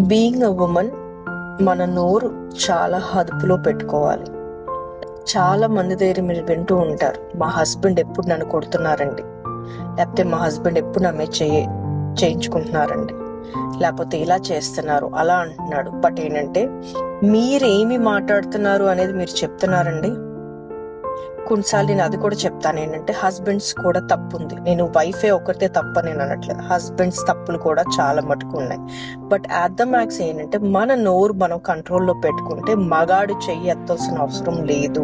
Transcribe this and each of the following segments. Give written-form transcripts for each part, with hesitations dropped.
Being a women మన నోరు చాలా అదుపులో పెట్టుకోవాలి. చాలా మంది దగ్గర మీరు వింటూ ఉంటారు, మా హస్బెండ్ ఎప్పుడు నన్ను కొడుతున్నారండి, లేకపోతే మా హస్బెండ్ ఎప్పుడు నా మీద చేయించుకుంటున్నారండి, లేకపోతే ఇలా చేస్తున్నారు అలా అంటున్నాడు. బట్ ఏంటంటే మీరేమి మాట్లాడుతున్నారు అనేది మీరు చెప్తున్నారండి. కొన్నిసార్లు నేను అది కూడా చెప్తాను, ఏంటంటే హస్బెండ్స్ కూడా తప్పు ఉంది. నేను వైఫే ఒకరితే తప్ప నేను అనట్లేదు, హస్బెండ్స్ తప్పులు కూడా చాలా మటుకు ఉన్నాయి. బట్ అట్ ద మ్యాక్స్ ఏంటంటే మన నోరు మనం కంట్రోల్లో పెట్టుకుంటే మగాడు చెయ్యి ఎత్తాల్సిన అవసరం లేదు.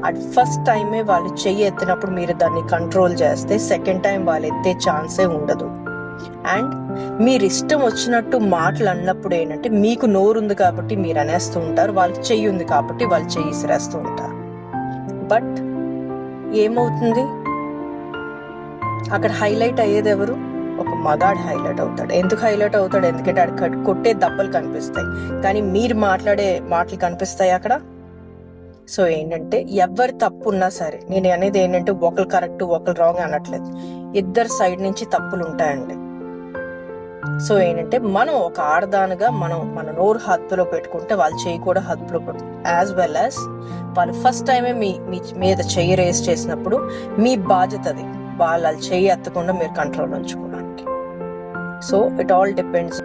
అట్ ఫస్ట్ టైమే వాళ్ళు చెయ్యి ఎత్తినప్పుడు మీరు దాన్ని కంట్రోల్ చేస్తే సెకండ్ టైం వాళ్ళు ఎత్తే ఛాన్సే ఉండదు. అండ్ మీరు ఇష్టం వచ్చినట్టు మాటలు అన్నప్పుడు ఏంటంటే మీకు నోరు ఉంది కాబట్టి మీరు అనేస్తూ ఉంటారు, వాళ్ళకి చెయ్యి ఉంది కాబట్టి వాళ్ళు చెయ్యి ఇసిరేస్తూ ఉంటారు. బట్ ఏమవుతుంది, అక్కడ హైలైట్ అయ్యేది ఎవరు? ఒక మగాడు హైలైట్ అవుతాడు. ఎందుకు హైలైట్ అవుతాడు? ఎందుకంటే అక్కడ కొట్టే దెబ్బలు కనిపిస్తాయి, కానీ మీరు మాట్లాడే మాటలు కనిపిస్తాయి అక్కడ. సో ఏంటంటే ఎవరి తప్పు ఉన్నా సరే, నేను అనేది ఏంటంటే ఒకరు కరెక్ట్ ఒకరు రాంగ్ అనట్లేదు, ఇద్దరు సైడ్ నుంచి తప్పులు ఉంటాయండి. సో ఏంటంటే మనం ఒక ఆడదానిగా మన నోరు హద్దులో పెట్టుకుంటే వాళ్ళు చెయ్యి కూడా హద్దులో పెట్టు, యాజ్ వెల్ యాజ్ వాళ్ళు ఫస్ట్ టైమే మీ మీద చెయ్యి రేస్ చేసినప్పుడు మీ బాధ్యత అది, వాళ్ళు చెయ్యి ఎత్తకుండా మీరు కంట్రోల్ ఉంచుకోవడానికి. So it all depends.